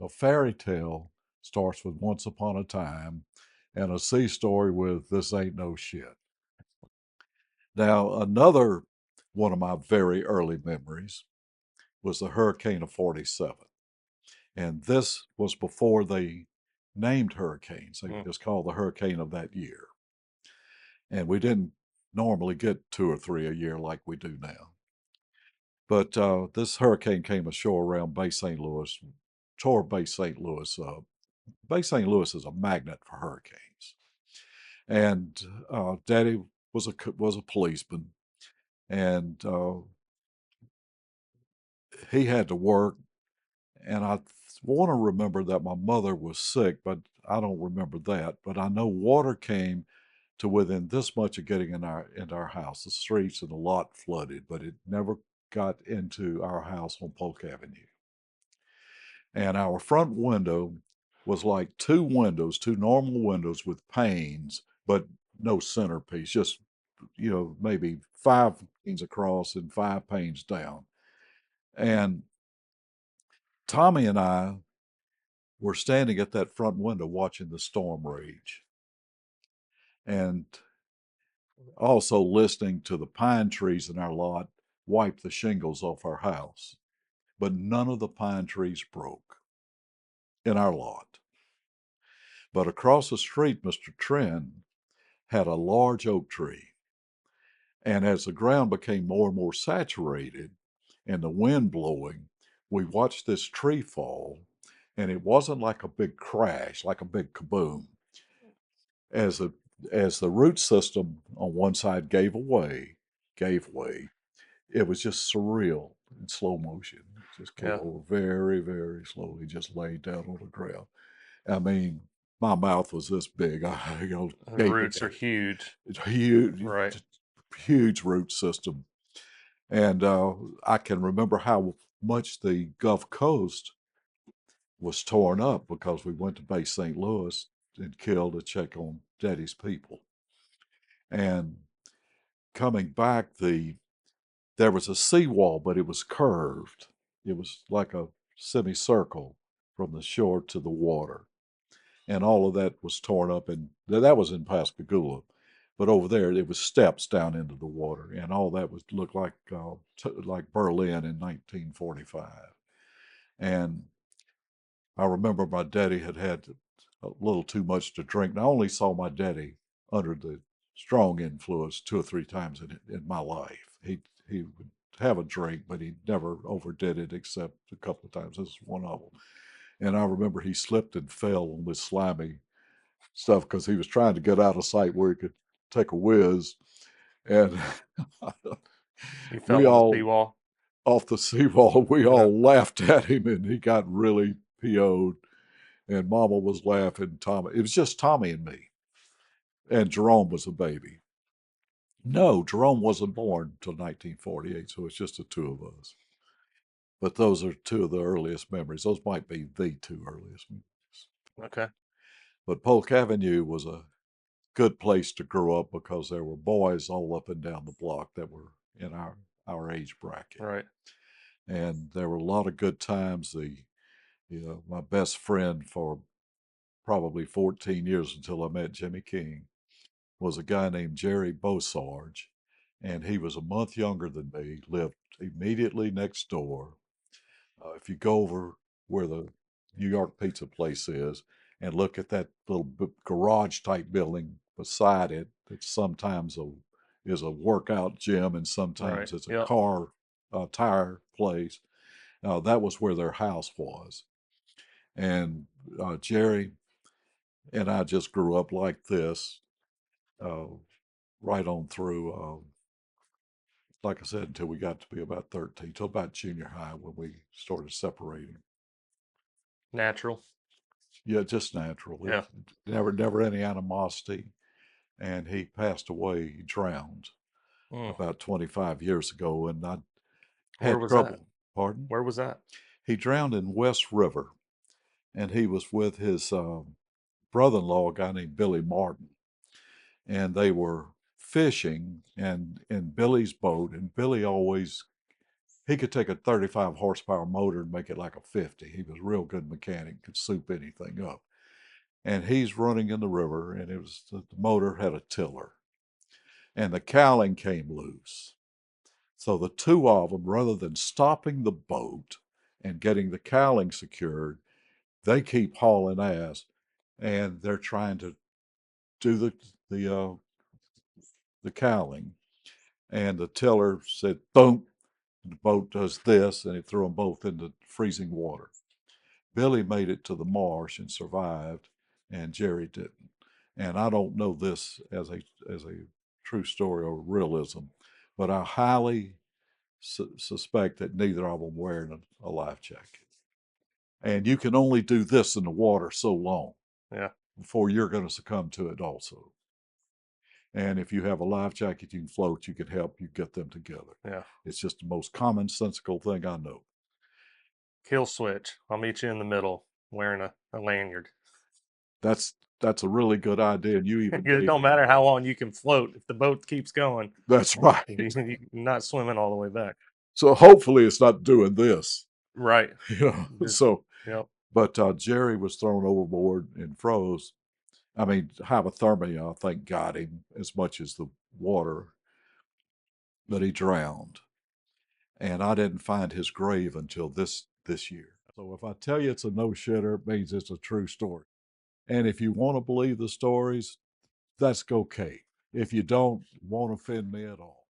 A fairy tale starts with once upon a time, and a sea story with this ain't no shit. Now, another one of my very early memories was the hurricane of 47. And this was before they named hurricanes. They Mm. just called the hurricane of that year. And we didn't normally get two or three a year like we do now. But this hurricane came ashore around Bay St. Louis, toward Bay St. Louis. Bay St. Louis is a magnet for hurricanes. And Daddy was a policeman, and he had to work. And I want to remember that my mother was sick, but I don't remember that. But I know water came to within this much of getting into our house. The streets and the lot flooded, but it never got into our house on Polk Avenue. And our front window was like two windows, two normal windows with panes, but no centerpiece, just, maybe five panes across and five panes down. And Tommy and I were standing at that front window watching the storm rage and also listening to the pine trees in our lot wipe the shingles off our house. But none of the pine trees broke in our lot. But across the street, Mr. Trend had a large oak tree. And as the ground became more and more saturated and the wind blowing, we watched this tree fall. And it wasn't like a big crash, like a big kaboom. As the as the root system on one side gave way, it was just surreal in slow motion. It just came Yeah. over very, very slowly, just laid down on the ground. I mean, my mouth was this big. The Gaping roots are at it. huge. It's huge, Right. huge root system. And I can remember how much the Gulf Coast was torn up because we went to base St. Louis and killed to check on Daddy's people. And coming back, there was a seawall, but it was curved. It was like a semicircle from the shore to the water. And all of that was torn up, and that was in Pascagoula. But over there, it was steps down into the water, and all that was looked like Berlin in 1945. And I remember my daddy had had a little too much to drink. And I only saw my daddy under the strong influence two or three times in my life. He would have a drink, but he never overdid it except a couple of times. This is one of them. And I remember he slipped and fell on this slimy stuff because he was trying to get out of sight where he could take a whiz. And You fell we on the all, seawall. off the seawall, we Yeah. all laughed at him and he got really PO'd. And Mama was laughing. Tommy, it was just Tommy and me, and Jerome was a baby. No, Jerome wasn't born until 1948, so it's just the two of us. But those are two of the earliest memories. Those might be the two earliest memories. Okay. But Polk Avenue was a good place to grow up because there were boys all up and down the block that were in our age bracket, Right. and there were a lot of good times. My best friend for probably 14 years until I met Jimmy King was a guy named Jerry Bosarge, and he was a month younger than me, lived immediately next door. If you go over where the New York pizza place is and look at that little garage type building beside it, that sometimes is a workout gym and Right. sometimes it's a Yep. car tire place. That was where their house was. And Jerry and I just grew up like this, uh, right on through. Like I said, until we got to be about 13, till about junior high when we started separating. Natural. Yeah, just natural. Yeah. Never any animosity. And he passed away, he drowned Mm. about 25 years ago. And I Where had was that? trouble. Pardon? Where was that? He drowned in West River, and he was with his brother in law, a guy named Billy Martin. And they were fishing and in Billy's boat. And Billy always he could take a 35 horsepower motor and make it like a 50. He was a real good mechanic, could soup anything up. And he's running in the river, and the motor had a tiller, and the cowling came loose. So the two of them, rather than stopping the boat and getting the cowling secured, they keep hauling ass, and they're trying to do the uh, the cowling. And the tiller said, "Boom!" The boat does this, and it threw them both into freezing water. Billy made it to the marsh and survived, and Jerry didn't. And I don't know this as a true story or realism, but I highly suspect that neither of them wearing a life jacket. And you can only do this in the water so long Yeah. before you're going to succumb to it also. And if you have a life jacket, you can float, you can help you get them together. Yeah. It's just the most commonsensical thing I know. Kill switch. I'll meet you in the middle wearing a lanyard. That's a really good idea, and you even It gave don't me matter an how idea. long you can float if the boat keeps going. That's right. You're not swimming all the way back. So hopefully it's not doing this. Right. Just, So, yep. but Jerry was thrown overboard and froze. I mean, hypothermia, I think, got him as much as the water, but he drowned. And I didn't find his grave until this year. So if I tell you it's a no shitter, it means it's a true story. And if you want to believe the stories, that's okay. If you don't, it won't offend me at all.